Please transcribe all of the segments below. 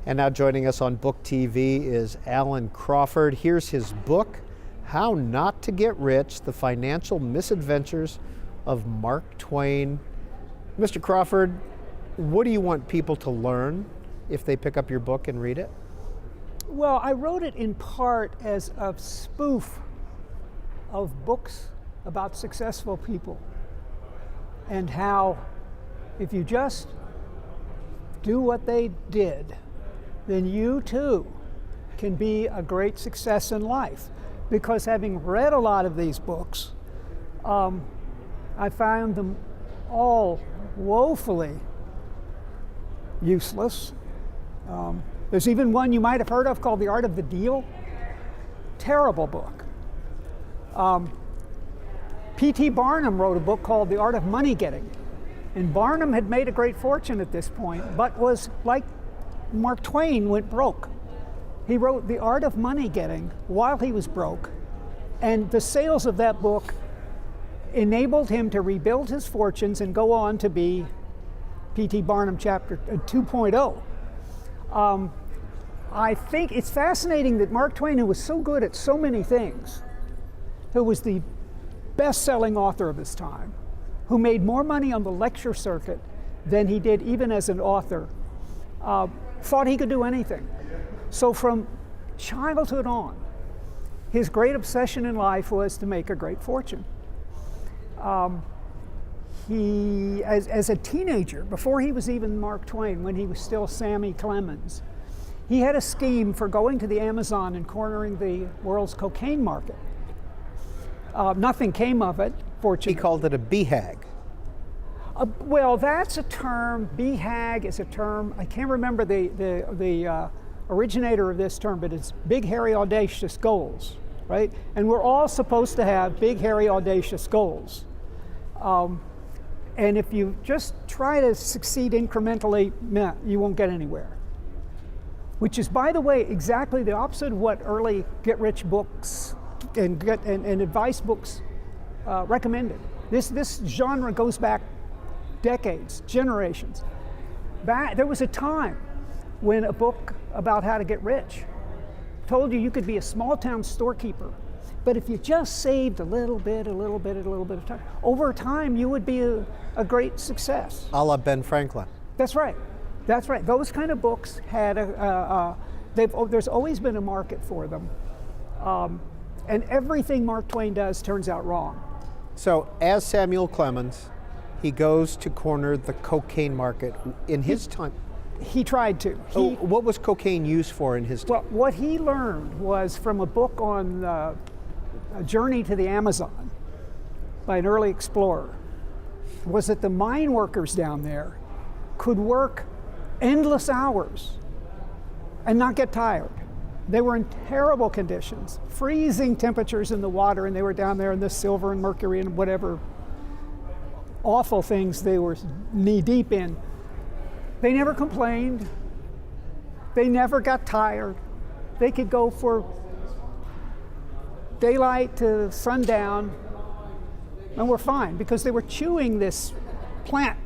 And now joining us on Book TV is Alan Crawford. Here's his book, How Not to Get Rich, The Financial Misadventures of Mark Twain. Mr. Crawford, what do you want people to learn if they pick up your book and read it? Well, I wrote it in part as a spoof of books about successful people and how if you just do what they did, then you too can be a great success in life. Because having read a lot of these books, I found them all woefully useless. There's even one you might have heard of called The Art of the Deal. Terrible book. P.T. Barnum wrote a book called The Art of Money Getting. And Barnum had made a great fortune at this point, but was like Mark Twain, went broke. He wrote The Art of Money Getting while he was broke, and the sales of that book enabled him to rebuild his fortunes and go on to be P.T. Barnum chapter 2.0. I think it's fascinating that Mark Twain, who was so good at so many things, who was the best-selling author of his time, who made more money on the lecture circuit than he did even as an author, thought he could do anything. So from childhood on, his great obsession in life was to make a great fortune. He, as a teenager, before he was even Mark Twain, when he was still Sammy Clemens, he had a scheme for going to the Amazon and cornering the world's cocaine market. Nothing came of it, fortunately. He called it a BHAG. Well, that's a term. BHAG is a term. I can't remember the originator of this term, but it's big, hairy, audacious goals, right? And we're all supposed to have big, hairy, audacious goals. And if you just try to succeed incrementally, you won't get anywhere. Which is, by the way, exactly the opposite of what early get-rich books and advice books recommended. This genre goes back decades, generations. There was a time when a book about how to get rich told you could be a small-town storekeeper, but if you just saved a little bit of time, over time you would be a great success. A la Ben Franklin. That's right. That's right. Those kind of books had there's always been a market for them. And everything Mark Twain does turns out wrong. So as Samuel Clemens, he goes to corner the cocaine market in his time. He tried to. What was cocaine used for in his time? Well, what he learned was from a book on a journey to the Amazon by an early explorer, was that the mine workers down there could work endless hours and not get tired. They were in terrible conditions, freezing temperatures in the water, and they were down there in the silver and mercury and whatever awful things they were knee deep in. They never complained. They never got tired. They could go for daylight to sundown and were fine because they were chewing this plant.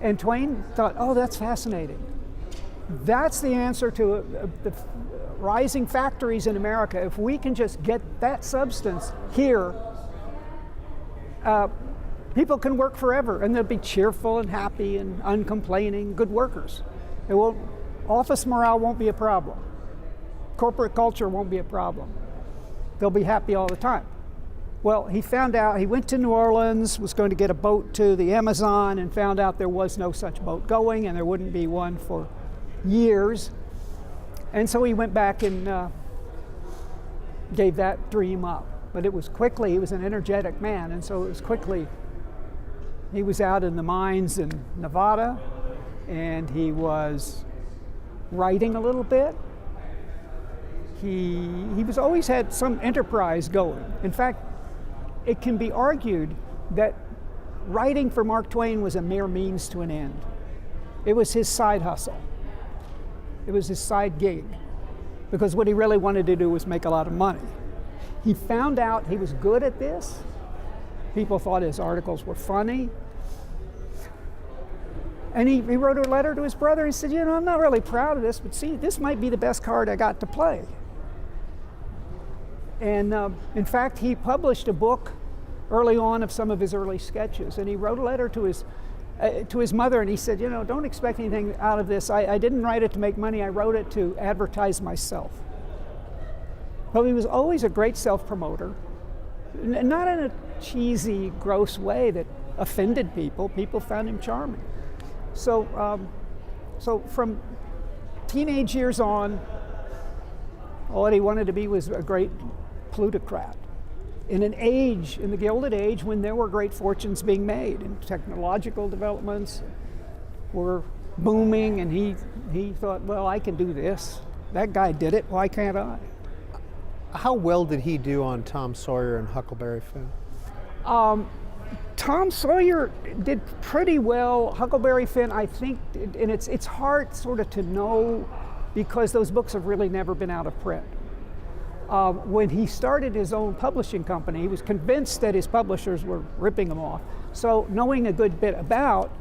And Twain thought, oh, that's fascinating. That's the answer to the rising factories in America. If we can just get that substance here, people can work forever, and they'll be cheerful and happy and uncomplaining, good workers. Office morale won't be a problem. Corporate culture won't be a problem. They'll be happy all the time. Well, he found out, he went to New Orleans, was going to get a boat to the Amazon, and found out there was no such boat going, and there wouldn't be one for years. And so he went back and gave that dream up. But it was quickly, he was an energetic man, and so it was quickly, he was out in the mines in Nevada, and he was writing a little bit. He was always had some enterprise going. In fact, it can be argued that writing for Mark Twain was a mere means to an end. It was his side hustle. It was his side gig, because what he really wanted to do was make a lot of money. He found out he was good at this. People thought his articles were funny. And he wrote a letter to his brother. He said, I'm not really proud of this, but see, this might be the best card I got to play. And in fact, he published a book early on of some of his early sketches. And he wrote a letter to his mother, and he said, don't expect anything out of this. I didn't write it to make money. I wrote it to advertise myself. Well, he was always a great self-promoter, not in a cheesy, gross way that offended people. People found him charming. So from teenage years on, all he wanted to be was a great plutocrat. In an age, in the Gilded Age, when there were great fortunes being made and technological developments were booming, and he thought, well, I can do this. That guy did it, why can't I? How well did he do on Tom Sawyer and Huckleberry Finn? Tom Sawyer did pretty well. Huckleberry Finn, I think, and it's hard sort of to know because those books have really never been out of print. When he started his own publishing company, he was convinced that his publishers were ripping him off. So knowing a good bit about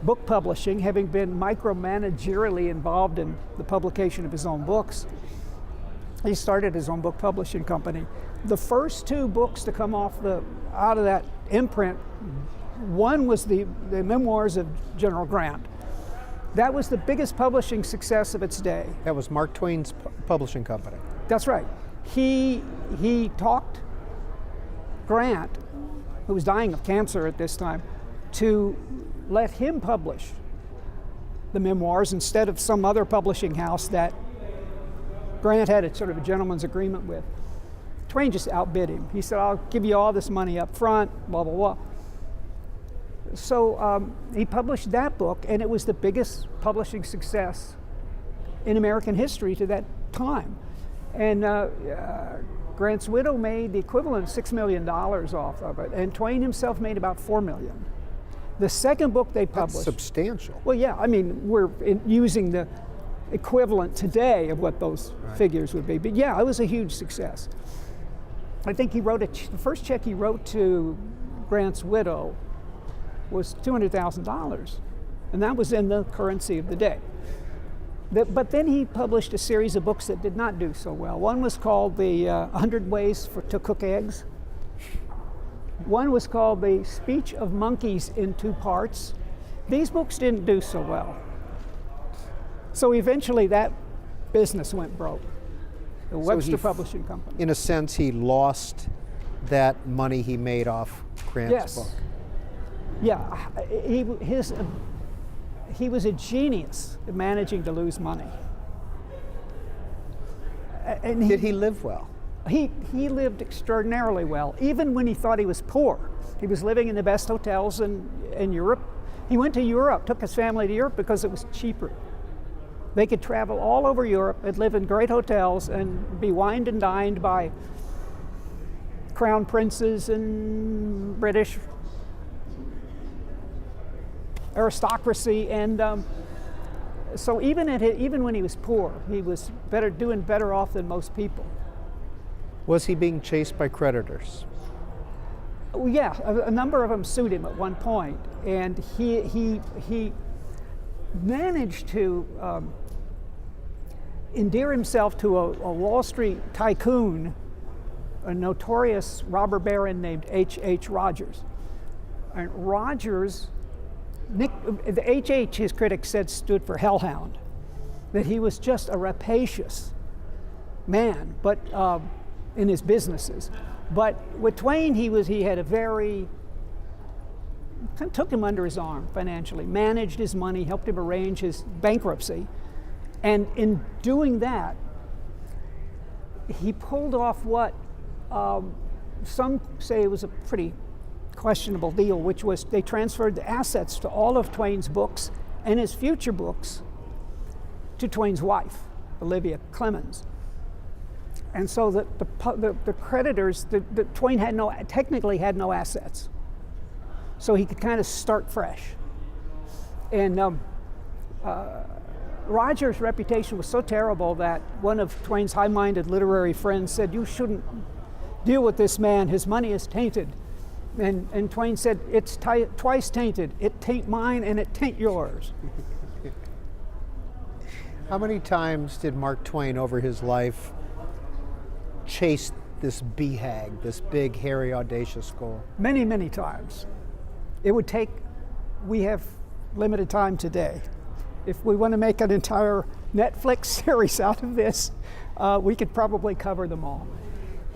book publishing, having been micromanagerially involved in the publication of his own books, he started his own book publishing company. The first two books to come out of that imprint, one was the memoirs of General Grant. That was the biggest publishing success of its day. That was Mark Twain's publishing company. That's right. He talked Grant, who was dying of cancer at this time, to let him publish the memoirs instead of some other publishing house that Grant had sort of a gentleman's agreement with. Twain just outbid him. He said, I'll give you all this money up front, blah, blah, blah. So he published that book, and it was the biggest publishing success in American history to that time. And Grant's widow made the equivalent of $6 million off of it, and Twain himself made about $4 million. The second book they published— That's substantial. Well, yeah, I mean, we're using the equivalent today of what those figures would be. But yeah, it was a huge success. I think he wrote the first check he wrote to Grant's widow was $200,000, and that was in the currency of the day. But then he published a series of books that did not do so well. One was called the 100 Ways to Cook Eggs. One was called The Speech of Monkeys in Two Parts. These books didn't do so well. So eventually that business went broke. The Webster Publishing Company. In a sense, he lost that money he made off Grant's book. Yeah, he was a genius at managing to lose money. And did he live well? He lived extraordinarily well, even when he thought he was poor. He was living in the best hotels in Europe. He went to Europe, took his family to Europe because it was cheaper. They could travel all over Europe and live in great hotels and be wined and dined by crown princes and British aristocracy, and so even when he was poor, he was doing better off than most people. Was he being chased by creditors? Yeah, a number of them sued him at one point, and he managed to endear himself to a Wall Street tycoon, a notorious robber baron named H.H. Rogers. And Rogers, the H.H., his critics said, stood for hellhound, that he was just a rapacious man, but in his businesses. But with Twain, he had a very, kind of took him under his arm financially, managed his money, helped him arrange his bankruptcy. And in doing that, he pulled off what some say was a pretty questionable deal, which was they transferred the assets to all of Twain's books and his future books to Twain's wife, Olivia Clemens. And so the creditors, Twain technically had no assets. So he could kind of start fresh. And Rogers' reputation was so terrible that one of Twain's high-minded literary friends said, "You shouldn't deal with this man, his money is tainted." And Twain said, it's twice tainted. It taint mine and it taint yours. How many times did Mark Twain over his life chase this BHAG, this big, hairy, audacious goal? Many, many times. It would take, we have limited time today. If we want to make an entire Netflix series out of this, we could probably cover them all.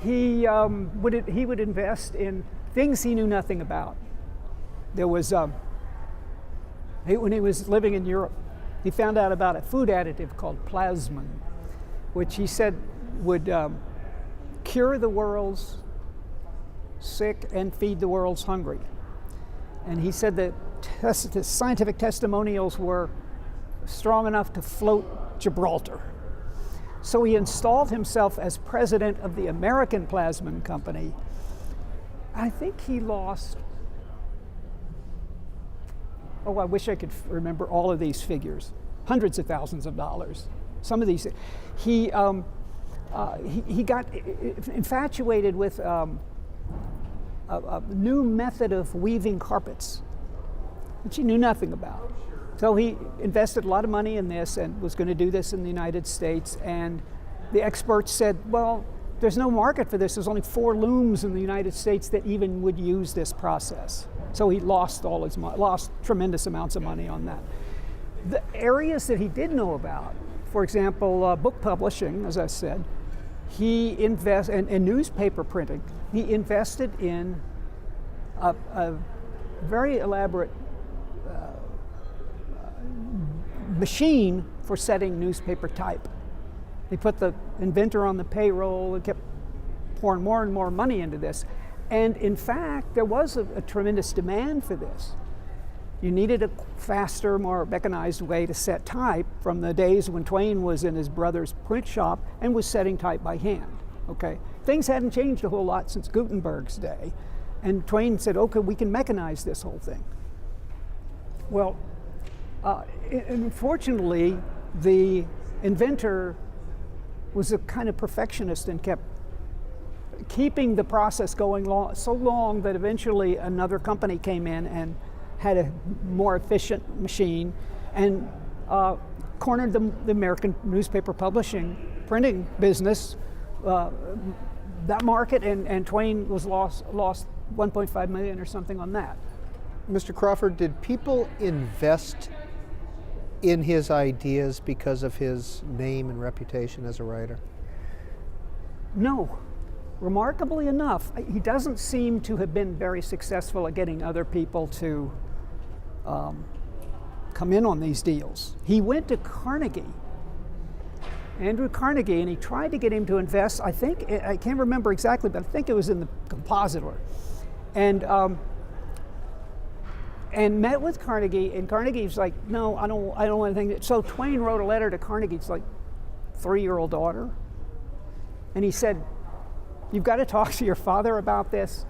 He would invest in things he knew nothing about. There was, when he was living in Europe, he found out about a food additive called plasmin, which he said would cure the world's sick and feed the world's hungry. And he said that the scientific testimonials were strong enough to float Gibraltar. So he installed himself as president of the American Plasmin Company. I think he lost, I wish I could remember all of these figures, hundreds of thousands of dollars. Some of these, he got infatuated with a new method of weaving carpets, which he knew nothing about. So he invested a lot of money in this and was going to do this in the United States. And the experts said, well, there's no market for this. There's only 4 looms in the United States that even would use this process. So he lost lost tremendous amounts of money on that. The areas that he did know about, for example, book publishing, as I said, he invested in newspaper printing. He invested in a very elaborate machine for setting newspaper type. He put the inventor on the payroll and kept pouring more and more money into this. And in fact, there was a tremendous demand for this. You needed a faster, more mechanized way to set type from the days when Twain was in his brother's print shop and was setting type by hand, okay? Things hadn't changed a whole lot since Gutenberg's day. And Twain said, okay, we can mechanize this whole thing. Well, unfortunately, the inventor was a kind of perfectionist and kept keeping the process going so long that eventually another company came in and had a more efficient machine and cornered the American newspaper publishing, printing business, that market, and Twain was lost $1.5 million or something on that. Mr. Crawford, did people invest in his ideas because of his name and reputation as a writer? No. Remarkably enough, he doesn't seem to have been very successful at getting other people to come in on these deals. He went to Carnegie, Andrew Carnegie, and he tried to get him to invest. I think, I can't remember exactly, but I think it was in the Compositor. And met with Carnegie, and Carnegie's like, no, I don't want anything. So Twain wrote a letter to Carnegie's like 3-year-old daughter, and he said, you've got to talk to your father about this,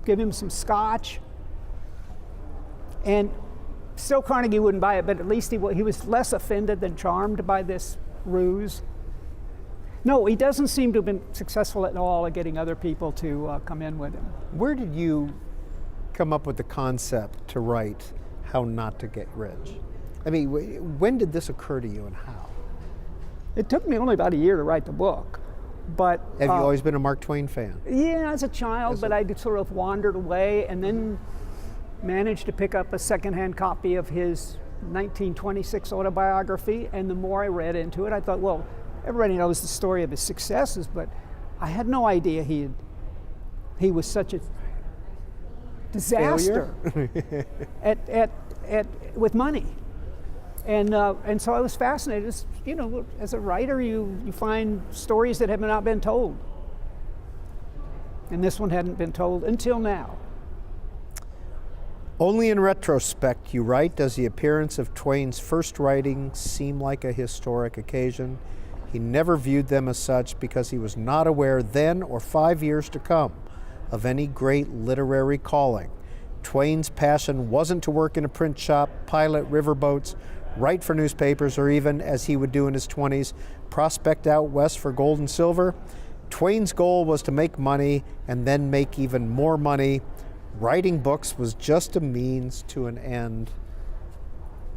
give him some scotch. And still Carnegie wouldn't buy it, but at least he was less offended than charmed by this ruse. No, he doesn't seem to have been successful at all at getting other people to come in with him. Where did you come up with the concept to write How Not to Get Rich? I mean, when did this occur to you and how? It took me only about a year to write the book, but... Have you always been a Mark Twain fan? Yeah, as a child, but I sort of wandered away and then managed to pick up a secondhand copy of his 1926 autobiography, and the more I read into it, I thought, well, everybody knows the story of his successes, but I had no idea he was such a disaster with money, and so I was fascinated. As a writer, you find stories that have not been told, and this one hadn't been told until now. Only in retrospect, you write, does the appearance of Twain's first writings seem like a historic occasion. He never viewed them as such because he was not aware then or 5 years to come of any great literary calling. Twain's passion wasn't to work in a print shop, pilot riverboats, write for newspapers, or even, as he would do in his 20s, prospect out west for gold and silver. Twain's goal was to make money and then make even more money writing books was just a means to an end.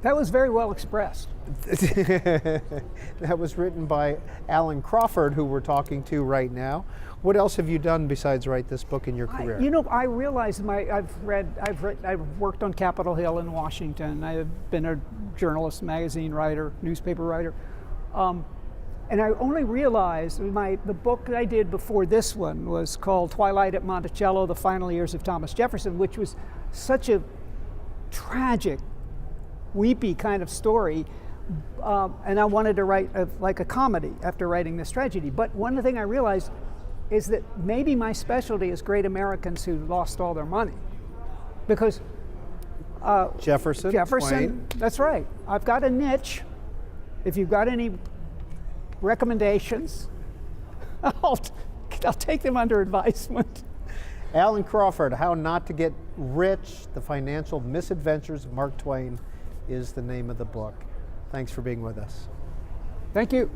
That was very well expressed. That was written by Alan Crawford, who we're talking to right now. What else have you done besides write this book in your career? I realized I've worked on Capitol Hill in Washington. I've been a journalist, magazine writer, newspaper writer. And I only realized the book that I did before this one was called Twilight at Monticello, The Final Years of Thomas Jefferson, which was such a tragic, weepy kind of story. And I wanted to write like a comedy after writing this tragedy. But one thing I realized is that maybe my specialty is great Americans who lost all their money. Because Jefferson, Twain. That's right. I've got a niche. If you've got any recommendations, I'll take them under advisement. Alan Crawford, How Not to Get Rich, The Financial Misadventures of Mark Twain is the name of the book. Thanks for being with us. Thank you.